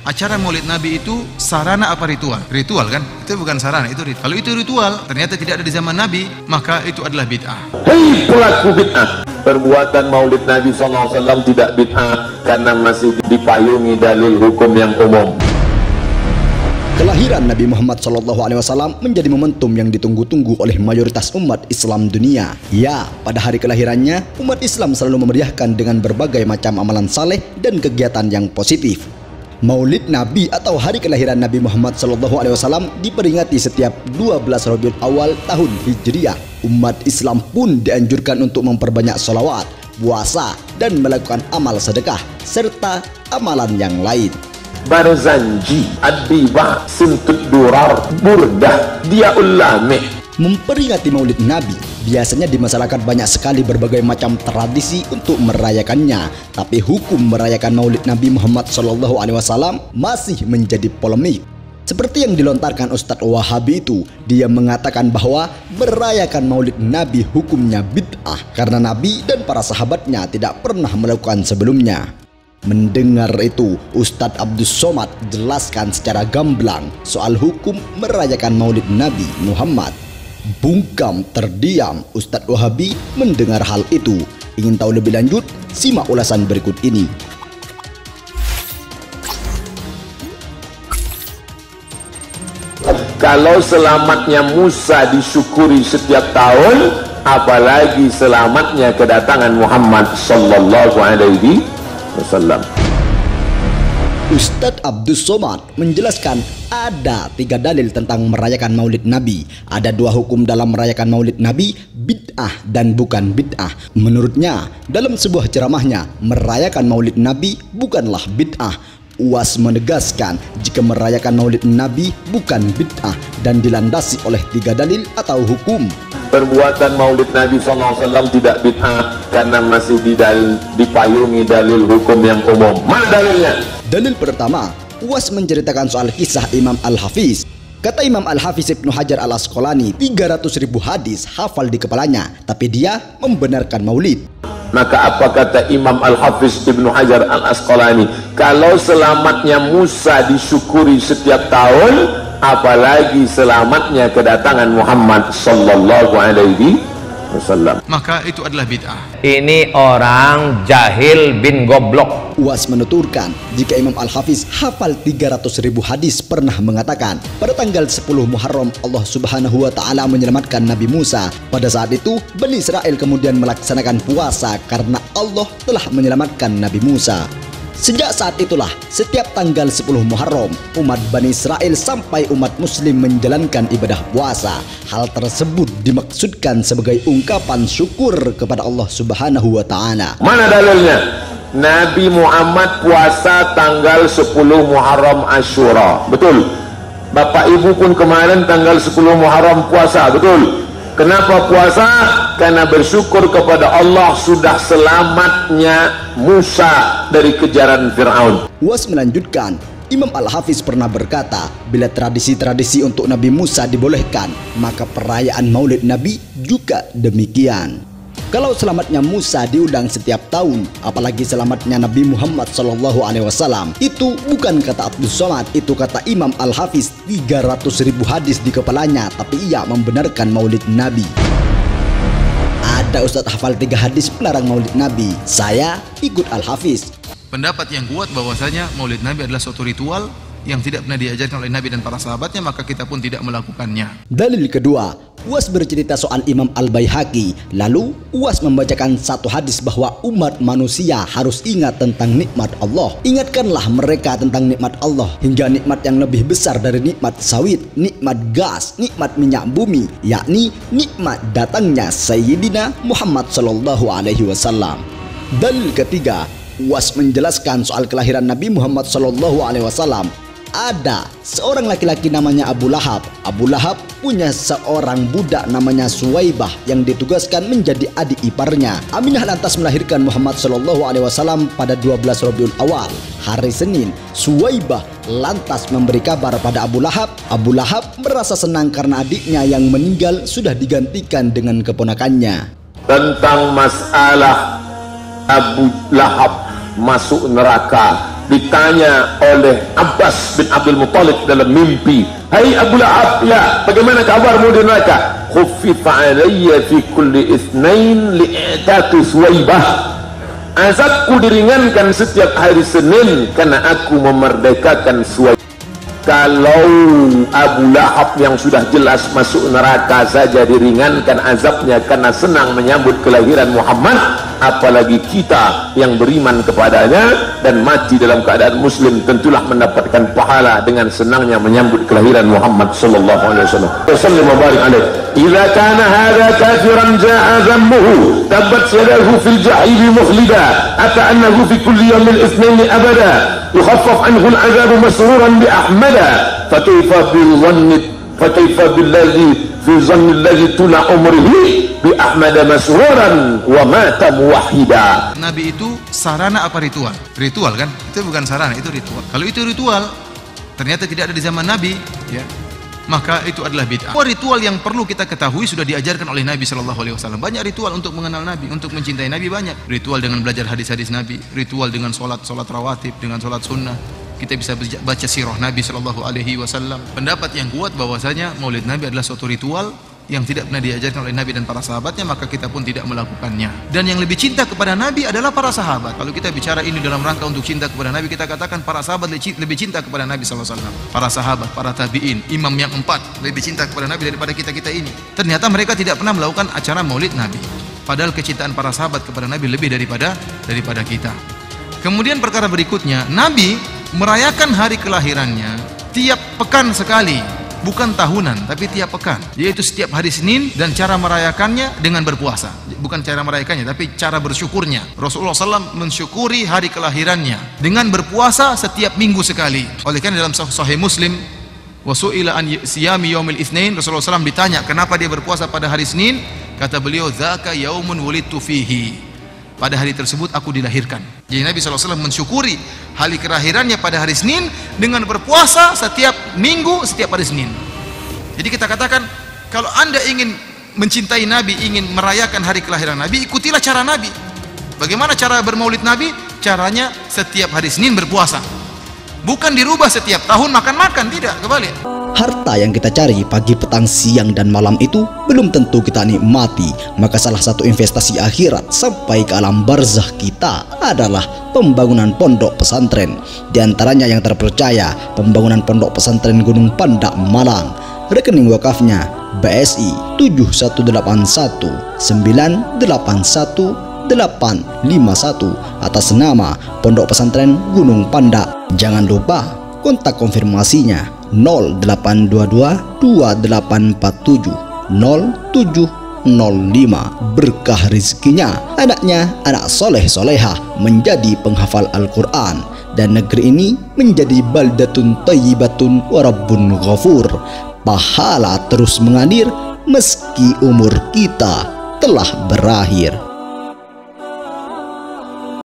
acara Maulid Nabi itu sarana apa ritual? Ritual kan? Itu bukan sarana, itu ritual. Kalau itu ritual ternyata tidak ada di zaman Nabi, maka itu adalah bid'ah. Hei pelaku bid'ah, perbuatan Maulid Nabi SAW tidak bid'ah karena masih dipayungi dalil hukum yang umum. Kelahiran Nabi Muhammad SAW menjadi momentum yang ditunggu-tunggu oleh mayoritas umat Islam dunia. Ya, pada hari kelahirannya, umat Islam selalu memeriahkan dengan berbagai macam amalan saleh dan kegiatan yang positif. Maulid Nabi atau hari kelahiran Nabi Muhammad SAW diperingati setiap 12 Rabiul Awal tahun Hijriah. Umat Islam pun dianjurkan untuk memperbanyak sholawat, puasa, dan melakukan amal sedekah, serta amalan yang lain. Barzanji, Ad-Dibah, Sintut Durar, Burdah, Diaul Lamih. Memperingati Maulid Nabi, biasanya di masyarakat banyak sekali berbagai macam tradisi untuk merayakannya. Tapi hukum merayakan Maulid Nabi Muhammad SAW masih menjadi polemik. Seperti yang dilontarkan Ustadz Wahabi itu, dia mengatakan bahwa merayakan Maulid Nabi hukumnya bid'ah karena Nabi dan para sahabatnya tidak pernah melakukan sebelumnya. Mendengar itu, Ustadz Abdus Somad jelaskan secara gamblang soal hukum merayakan Maulid Nabi Muhammad. Bungkam terdiam Ustadz Wahabi mendengar hal itu. Ingin tahu lebih lanjut? Simak ulasan berikut ini. Kalau selamatnya Musa disyukuri setiap tahun, apalagi selamatnya kedatangan Muhammad sallallahu alaihi wasallam. Ustadz Abdus Somad menjelaskan ada 3 dalil tentang merayakan Maulid Nabi. Ada 2 hukum dalam merayakan Maulid Nabi, bid'ah dan bukan bid'ah. Menurutnya, dalam sebuah ceramahnya, merayakan Maulid Nabi bukanlah bid'ah. UAS menegaskan jika merayakan Maulid Nabi bukan bid'ah dan dilandasi oleh 3 dalil atau hukum. Perbuatan Maulid Nabi SAW tidak bid'ah karena masih dipayungi dalil hukum yang umum. Mana dalilnya? Dalil pertama, UAS menceritakan soal kisah Imam Al-Hafiz. Kata Imam Al-Hafiz Ibnu Hajar Al-Asqalani, 300.000 hadis hafal di kepalanya, tapi dia membenarkan maulid. Maka apa kata Imam Al-Hafiz Ibnu Hajar Al-Asqalani? Kalau selamatnya Musa disyukuri setiap tahun, apalagi selamatnya kedatangan Muhammad sallallahu alaihi wasallam. Maka itu adalah bid'ah. Ini orang jahil bin goblok. UAS menuturkan jika Imam Al-Hafiz hafal 300.000 hadis pernah mengatakan pada tanggal 10 Muharram Allah Subhanahu wa Ta'ala menyelamatkan Nabi Musa. Pada saat itu Bani Israel kemudian melaksanakan puasa karena Allah telah menyelamatkan Nabi Musa. Sejak saat itulah setiap tanggal 10 Muharram umat Bani Israel sampai umat Muslim menjalankan ibadah puasa. Hal tersebut dimaksudkan sebagai ungkapan syukur kepada Allah Subhanahu wa Ta'ala. Mana dalilnya? Nabi Muhammad puasa tanggal 10 Muharram Asyura, betul. Bapak Ibu pun kemarin tanggal 10 Muharram puasa, betul. Kenapa puasa? Karena bersyukur kepada Allah sudah selamatnya Musa dari kejaran Fir'aun. UAS melanjutkan, Imam Al-Hafiz pernah berkata, bila tradisi-tradisi untuk Nabi Musa dibolehkan, maka perayaan Maulid Nabi juga demikian. Kalau selamatnya Musa diundang setiap tahun, apalagi selamatnya Nabi Muhammad SAW, itu bukan kata Abdus Somad, itu kata Imam Al-Hafiz. 300.000 hadis di kepalanya, tapi ia membenarkan Maulid Nabi. Ada Ustadz hafal 3 hadis melarang Maulid Nabi. Saya ikut Al-Hafiz. Pendapat yang kuat bahwasanya Maulid Nabi adalah suatu ritual yang tidak pernah diajarkan oleh Nabi dan para sahabatnya, maka kita pun tidak melakukannya. Dalil kedua, UAS bercerita soal Imam Al-Baihaqi. Lalu UAS membacakan 1 hadis bahwa umat manusia harus ingat tentang nikmat Allah. Ingatkanlah mereka tentang nikmat Allah, hingga nikmat yang lebih besar dari nikmat sawit, nikmat gas, nikmat minyak bumi, yakni nikmat datangnya Sayyidina Muhammad SAW. Dalil ketiga, UAS menjelaskan soal kelahiran Nabi Muhammad SAW. Ada seorang laki-laki namanya Abu Lahab. Abu Lahab punya seorang budak namanya Suwaibah yang ditugaskan menjadi adik iparnya. Aminah lantas melahirkan Muhammad SAW pada 12 Rabiul Awal, hari Senin. Suwaibah lantas memberi kabar pada Abu Lahab. Abu Lahab merasa senang karena adiknya yang meninggal sudah digantikan dengan keponakannya. Tentang masalah Abu Lahab masuk neraka, ditanya oleh Abbas bin Abdul Muttalib dalam mimpi, "Hai Abu Lahab, ya, bagaimana kabarmu di neraka?" "Khuffifa alayya fi kulli itsnain li'taqi Suwaibah." Azabku diringankan setiap hari Senin karena aku memerdekakan Suwaibah. Kalau Abu Lahab yang sudah jelas masuk neraka saja diringankan azabnya karena senang menyambut kelahiran Muhammad, apalagi kita yang beriman kepadanya dan mati dalam keadaan muslim, tentulah mendapatkan pahala dengan senangnya menyambut kelahiran Muhammad sallallahu alaihi wasallam. Sallallahu mubarak alaihi. Idza kana hadha kafiran ja'a dhammuhu tabat yadahu fil jahil mukhlida ata annahu fi kulli yawmin itsnain abada يخفف عنه العذاب مسرورا بأحمد فكيف بالذي في ظن الذي طول عمره بأحمد مسرورا ومات موحدا. Nabi itu sarana apa ritual? Ritual kan? Itu bukan sarana, itu ritual. Kalau itu ritual ternyata tidak ada di zaman Nabi, ya, maka itu adalah bid'ah. Ritual yang perlu kita ketahui sudah diajarkan oleh Nabi Shallallahu Alaihi Wasallam. Banyak ritual untuk mengenal Nabi, untuk mencintai Nabi banyak. Ritual dengan belajar hadis-hadis Nabi, ritual dengan sholat rawatib, dengan sholat sunnah. Kita bisa baca sirah Nabi Shallallahu Alaihi Wasallam. Pendapat yang kuat bahwasanya Maulid Nabi adalah suatu ritual yang tidak pernah diajarkan oleh Nabi dan para sahabatnya, maka kita pun tidak melakukannya. Dan yang lebih cinta kepada Nabi adalah para sahabat. Kalau kita bicara ini dalam rangka untuk cinta kepada Nabi, kita katakan para sahabat lebih cinta kepada Nabi SAW. Para sahabat, para tabi'in, imam yang 4 lebih cinta kepada Nabi daripada kita-kita ini. Ternyata mereka tidak pernah melakukan acara Maulid Nabi, padahal kecintaan para sahabat kepada Nabi lebih daripada kita. Kemudian perkara berikutnya, Nabi merayakan hari kelahirannya tiap pekan sekali. Bukan tahunan, tapi tiap pekan, yaitu setiap hari Senin, dan cara merayakannya dengan berpuasa. Bukan cara merayakannya, tapi cara bersyukurnya. Rasulullah SAW mensyukuri hari kelahirannya dengan berpuasa setiap minggu sekali. Oleh karena dalam Sahih Muslim, wasu'ila an siyami yaumil itsnain, Rasulullah SAW ditanya kenapa dia berpuasa pada hari Senin, kata beliau, "Dzaka yaumun wulidtu fihi." Pada hari tersebut aku dilahirkan. Jadi Nabi SAW mensyukuri hari kelahirannya pada hari Senin dengan berpuasa setiap minggu, setiap hari Senin. Jadi kita katakan, kalau Anda ingin mencintai Nabi, ingin merayakan hari kelahiran Nabi, ikutilah cara Nabi. Bagaimana cara bermaulid Nabi? Caranya setiap hari Senin berpuasa. Bukan dirubah setiap tahun makan-makan, tidak, kebalik. Harta yang kita cari pagi, petang, siang, dan malam itu belum tentu kita nikmati. Maka salah satu investasi akhirat sampai ke alam barzah kita adalah pembangunan pondok pesantren. Di antaranya yang terpercaya, pembangunan pondok pesantren Gunung Pandak Malang. Rekening wakafnya BSI 7181981851 atas nama Pondok Pesantren Gunung Pandak. Jangan lupa kontak konfirmasinya 0822-2847-0705. Berkah rezekinya, anaknya anak soleh soleha menjadi penghafal Al-Quran, dan negeri ini menjadi baldatun thayyibatun wa rabbun ghafur. Pahala terus mengalir meski umur kita telah berakhir.